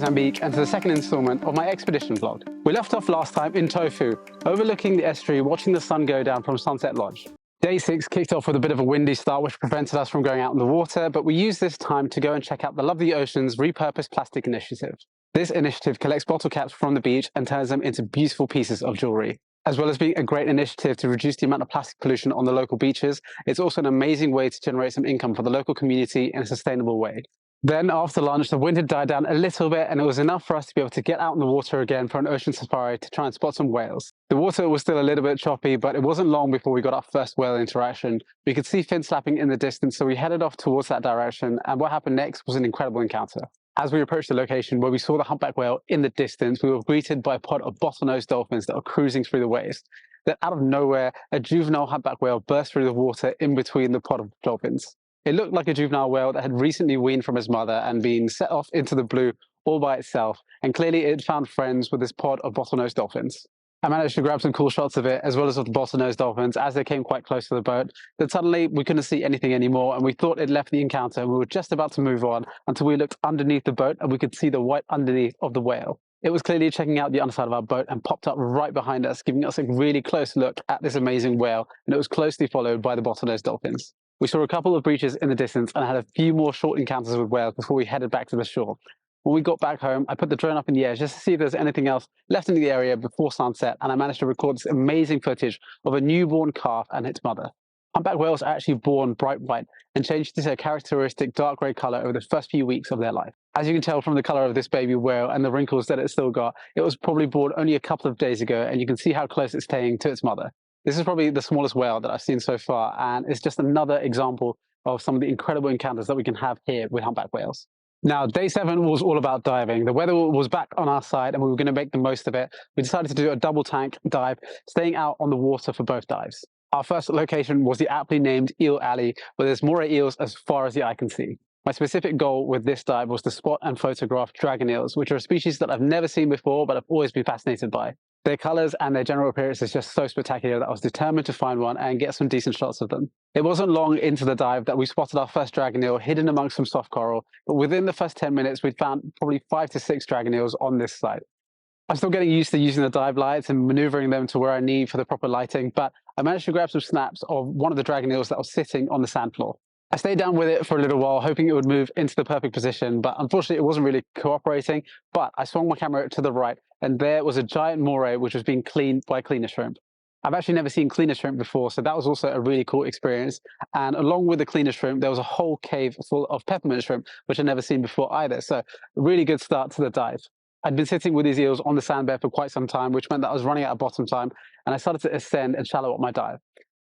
Mozambique and to the second installment of my expedition vlog. We left off last time in Tofu, overlooking the estuary, watching the sun go down from Sunset Lodge. Day 6 kicked off with a bit of a windy start which prevented us from going out in the water, but we used this time to go and check out the Love the Ocean's Repurposed Plastic Initiative. This initiative collects bottle caps from the beach and turns them into beautiful pieces of jewellery. As well as being a great initiative to reduce the amount of plastic pollution on the local beaches, it's also an amazing way to generate some income for the local community in a sustainable way. Then after lunch, the wind had died down a little bit and it was enough for us to be able to get out in the water again for an ocean safari to try and spot some whales. The water was still a little bit choppy, but it wasn't long before we got our first whale interaction. We could see fin slapping in the distance, so we headed off towards that direction, and what happened next was an incredible encounter. As we approached the location where we saw the humpback whale in the distance, we were greeted by a pod of bottlenose dolphins that were cruising through the waves. Then out of nowhere, a juvenile humpback whale burst through the water in between the pod of dolphins. It looked like a juvenile whale that had recently weaned from his mother and been set off into the blue all by itself, and clearly it found friends with this pod of bottlenose dolphins. I managed to grab some cool shots of it, as well as of the bottlenose dolphins, as they came quite close to the boat. Then suddenly we couldn't see anything anymore, and we thought it left the encounter, and we were just about to move on until we looked underneath the boat and we could see the white underneath of the whale. It was clearly checking out the underside of our boat and popped up right behind us, giving us a really close look at this amazing whale, and it was closely followed by the bottlenose dolphins. We saw a couple of breaches in the distance and had a few more short encounters with whales before we headed back to the shore. When we got back home, I put the drone up in the air just to see if there's anything else left in the area before sunset, and I managed to record this amazing footage of a newborn calf and its mother. Humpback whales are actually born bright white and change to their characteristic dark grey colour over the first few weeks of their life. As you can tell from the colour of this baby whale and the wrinkles that it's still got, it was probably born only a couple of days ago, and you can see how close it's staying to its mother. This is probably the smallest whale that I've seen so far, and it's just another example of some of the incredible encounters that we can have here with humpback whales. Now, day 7 was all about diving. The weather was back on our side and we were going to make the most of it. We decided to do a double tank dive, staying out on the water for both dives. Our first location was the aptly named Eel Alley, where there's moray eels as far as the eye can see. My specific goal with this dive was to spot and photograph dragon eels, which are a species that I've never seen before, but I've always been fascinated by. Their colours and their general appearance is just so spectacular that I was determined to find one and get some decent shots of them. It wasn't long into the dive that we spotted our first dragon eel hidden amongst some soft coral, but within the first 10 minutes we'd found probably 5 to 6 dragon eels on this site. I'm still getting used to using the dive lights and manoeuvring them to where I need for the proper lighting, but I managed to grab some snaps of one of the dragon eels that was sitting on the sand floor. I stayed down with it for a little while, hoping it would move into the perfect position, but unfortunately it wasn't really cooperating. But I swung my camera to the right, and there was a giant moray which was being cleaned by cleaner shrimp. I've actually never seen cleaner shrimp before, so that was also a really cool experience. And along with the cleaner shrimp, there was a whole cave full of peppermint shrimp, which I'd never seen before either. So a really good start to the dive. I'd been sitting with these eels on the sandbed for quite some time, which meant that I was running out of bottom time, and I started to ascend and shallow up my dive.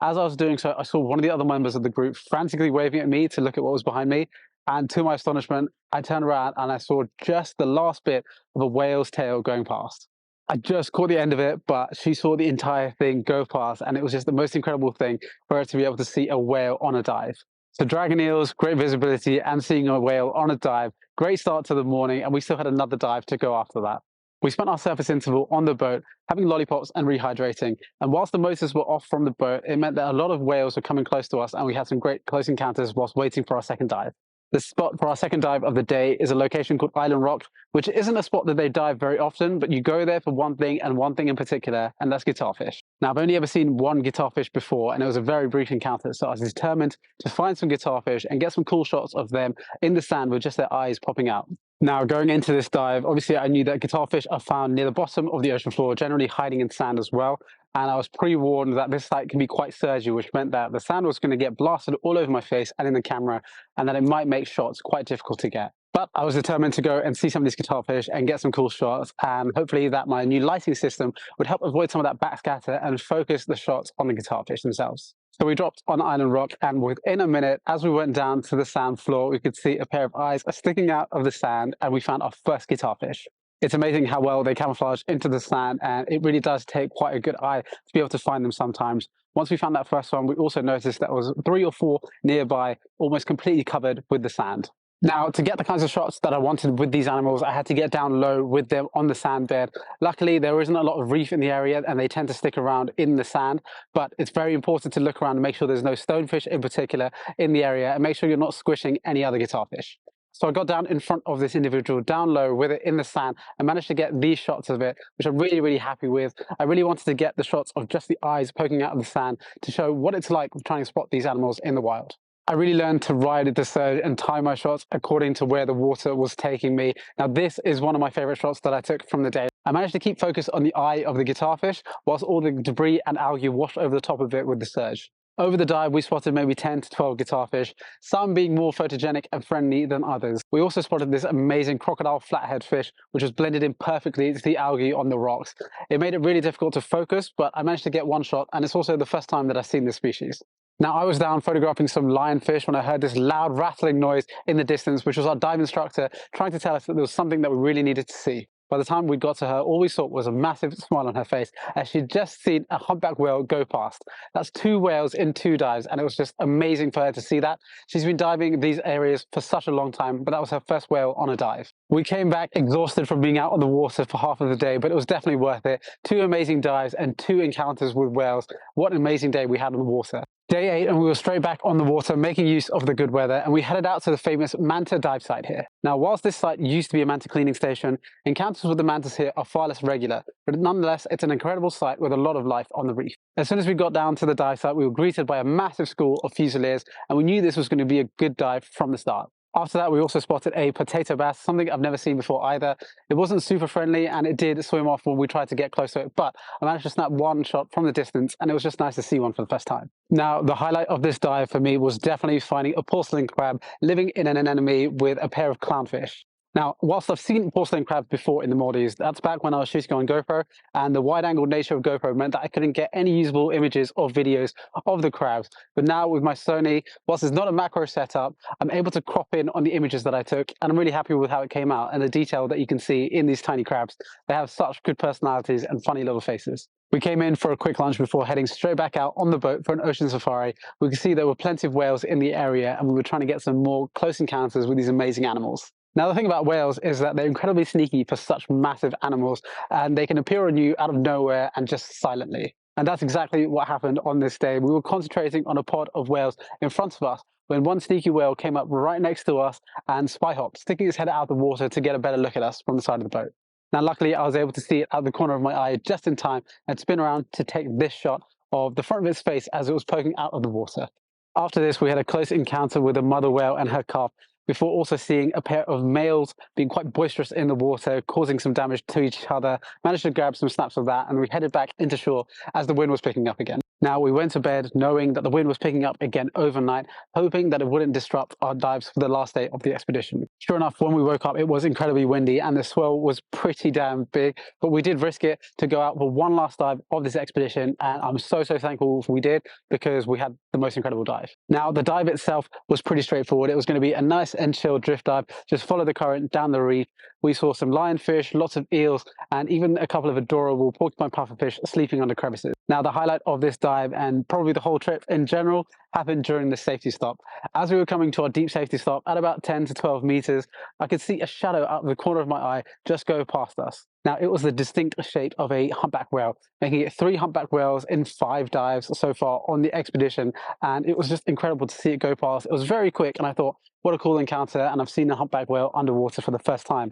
As I was doing so, I saw one of the other members of the group frantically waving at me to look at what was behind me. And to my astonishment, I turned around and I saw just the last bit of a whale's tail going past. I just caught the end of it, but she saw the entire thing go past, and it was just the most incredible thing for her to be able to see a whale on a dive. So dragon eels, great visibility, and seeing a whale on a dive, great start to the morning, and we still had another dive to go after that. We spent our surface interval on the boat, having lollipops and rehydrating, and whilst the motors were off from the boat, it meant that a lot of whales were coming close to us, and we had some great close encounters whilst waiting for our second dive. The spot for our second dive of the day is a location called Island Rock, which isn't a spot that they dive very often, but you go there for one thing and one thing in particular, and that's guitarfish. Now, I've only ever seen one guitarfish before, and it was a very brief encounter, so I was determined to find some guitarfish and get some cool shots of them in the sand with just their eyes popping out. Now, going into this dive, obviously I knew that guitarfish are found near the bottom of the ocean floor, generally hiding in sand as well. And I was pre-warned that this site can be quite surgy, which meant that the sand was going to get blasted all over my face and in the camera, and that it might make shots quite difficult to get. But I was determined to go and see some of these guitarfish and get some cool shots, and hopefully that my new lighting system would help avoid some of that backscatter and focus the shots on the guitarfish themselves. So we dropped on Island Rock, and within a minute, as we went down to the sand floor, we could see a pair of eyes sticking out of the sand, and we found our first guitarfish. It's amazing how well they camouflage into the sand, and it really does take quite a good eye to be able to find them sometimes. Once we found that first one, we also noticed that there was 3 or 4 nearby, almost completely covered with the sand. Now, to get the kinds of shots that I wanted with these animals, I had to get down low with them on the sand bed. Luckily, there isn't a lot of reef in the area, and they tend to stick around in the sand, but it's very important to look around and make sure there's no stonefish in particular in the area, and make sure you're not squishing any other guitarfish. So I got down in front of this individual, down low with it in the sand, and managed to get these shots of it, which I'm really, really happy with. I really wanted to get the shots of just the eyes poking out of the sand to show what it's like trying to spot these animals in the wild. I really learned to ride the surge and time my shots according to where the water was taking me. Now, this is one of my favorite shots that I took from the day. I managed to keep focus on the eye of the guitarfish whilst all the debris and algae washed over the top of it with the surge. Over the dive, we spotted maybe 10 to 12 guitarfish, some being more photogenic and friendly than others. We also spotted this amazing crocodile flathead fish, which was blended in perfectly to the algae on the rocks. It made it really difficult to focus, but I managed to get one shot, and it's also the first time that I've seen this species. Now, I was down photographing some lionfish when I heard this loud rattling noise in the distance, which was our dive instructor trying to tell us that there was something that we really needed to see. By the time we got to her, all we saw was a massive smile on her face as she'd just seen a humpback whale go past. That's 2 whales in 2 dives, and it was just amazing for her to see that. She's been diving these areas for such a long time, but that was her first whale on a dive. We came back exhausted from being out on the water for half of the day, but it was definitely worth it. 2 amazing dives and 2 encounters with whales. What an amazing day we had on the water. Day 8, and we were straight back on the water, making use of the good weather, and we headed out to the famous manta dive site here. Now, whilst this site used to be a manta cleaning station, encounters with the mantas here are far less regular, but nonetheless, it's an incredible site with a lot of life on the reef. As soon as we got down to the dive site, we were greeted by a massive school of fusiliers, and we knew this was going to be a good dive from the start. After that, we also spotted a potato bass, something I've never seen before either. It wasn't super friendly, and it did swim off when we tried to get close to it, but I managed to snap one shot from the distance, and it was just nice to see one for the first time. Now, the highlight of this dive for me was definitely finding a porcelain crab living in an anemone with a pair of clownfish. Now, whilst I've seen porcelain crabs before in the Maldives, that's back when I was shooting on GoPro, and the wide-angle nature of GoPro meant that I couldn't get any usable images or videos of the crabs. But now with my Sony, whilst it's not a macro setup, I'm able to crop in on the images that I took, and I'm really happy with how it came out and the detail that you can see in these tiny crabs. They have such good personalities and funny little faces. We came in for a quick lunch before heading straight back out on the boat for an ocean safari. We could see there were plenty of whales in the area, and we were trying to get some more close encounters with these amazing animals. Now, the thing about whales is that they're incredibly sneaky for such massive animals, and they can appear on you out of nowhere and just silently. And that's exactly what happened on this day. We were concentrating on a pod of whales in front of us when one sneaky whale came up right next to us and spy hopped, sticking his head out of the water to get a better look at us from the side of the boat. Now, luckily, I was able to see it out the corner of my eye just in time and spin around to take this shot of the front of its face as it was poking out of the water. After this, we had a close encounter with a mother whale and her calf, before also seeing a pair of males being quite boisterous in the water, causing some damage to each other. Managed to grab some snaps of that, and we headed back into shore as the wind was picking up again. Now, we went to bed knowing that the wind was picking up again overnight, hoping that it wouldn't disrupt our dives for the last day of the expedition. Sure enough, when we woke up, it was incredibly windy and the swell was pretty damn big, but we did risk it to go out for one last dive of this expedition, and I'm so thankful we did, because we had the most incredible dive. Now, the dive itself was pretty straightforward. It was going to be a nice and chill drift dive, just follow the current down the reef. We saw some lionfish, lots of eels, and even a couple of adorable porcupine pufferfish sleeping under crevices. Now, the highlight of this dive, and probably the whole trip in general, happened during the safety stop. As we were coming to our deep safety stop at about 10 to 12 meters, I could see a shadow out of the corner of my eye just go past us. Now, it was the distinct shape of a humpback whale, making it 3 humpback whales in 5 dives so far on the expedition, and it was just incredible to see it go past. It was very quick, and I thought, what a cool encounter, and I've seen a humpback whale underwater for the first time.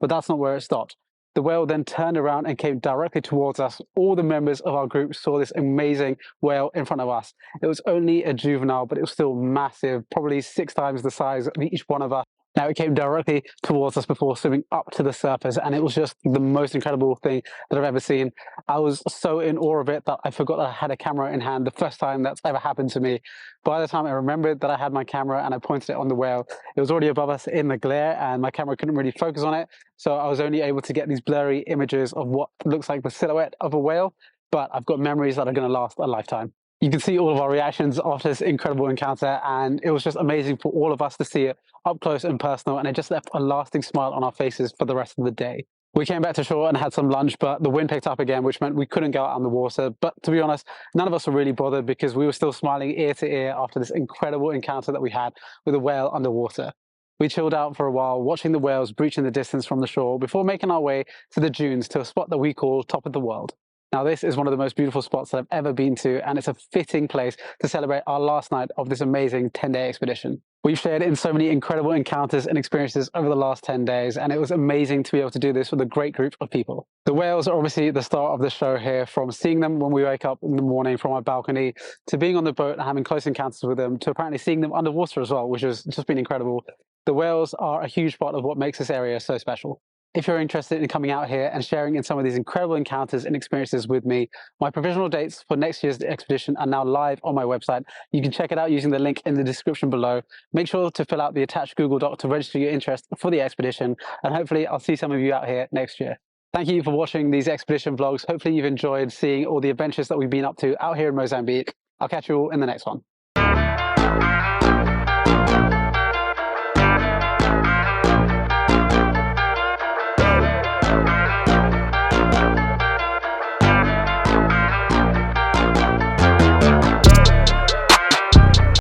But that's not where it stopped. The whale then turned around and came directly towards us. All the members of our group saw this amazing whale in front of us. It was only a juvenile, but it was still massive, probably 6 times the size of each one of us. Now, it came directly towards us before swimming up to the surface, and it was just the most incredible thing that I've ever seen. I was so in awe of it that I forgot that I had a camera in hand, the first time that's ever happened to me. By the time I remembered that I had my camera and I pointed it on the whale, it was already above us in the glare, and my camera couldn't really focus on it, so I was only able to get these blurry images of what looks like the silhouette of a whale, but I've got memories that are going to last a lifetime. You can see all of our reactions after this incredible encounter, and it was just amazing for all of us to see it up close and personal, and it just left a lasting smile on our faces for the rest of the day. We came back to shore and had some lunch, but the wind picked up again, which meant we couldn't go out on the water. But to be honest, none of us were really bothered, because we were still smiling ear to ear after this incredible encounter that we had with a whale underwater. We chilled out for a while, watching the whales breaching the distance from the shore before making our way to the dunes to a spot that we call Top of the World. Now, this is one of the most beautiful spots that I've ever been to, and it's a fitting place to celebrate our last night of this amazing 10-day expedition. We've shared in so many incredible encounters and experiences over the last 10 days, and it was amazing to be able to do this with a great group of people. The whales are obviously the star of the show here, from seeing them when we wake up in the morning from our balcony, to being on the boat and having close encounters with them, to apparently seeing them underwater as well, which has just been incredible. The whales are a huge part of what makes this area so special. If you're interested in coming out here and sharing in some of these incredible encounters and experiences with me, my provisional dates for next year's expedition are now live on my website. You can check it out using the link in the description below. Make sure to fill out the attached Google Doc to register your interest for the expedition, and hopefully I'll see some of you out here next year. Thank you for watching these expedition vlogs. Hopefully you've enjoyed seeing all the adventures that we've been up to out here in Mozambique. I'll catch you all in the next one.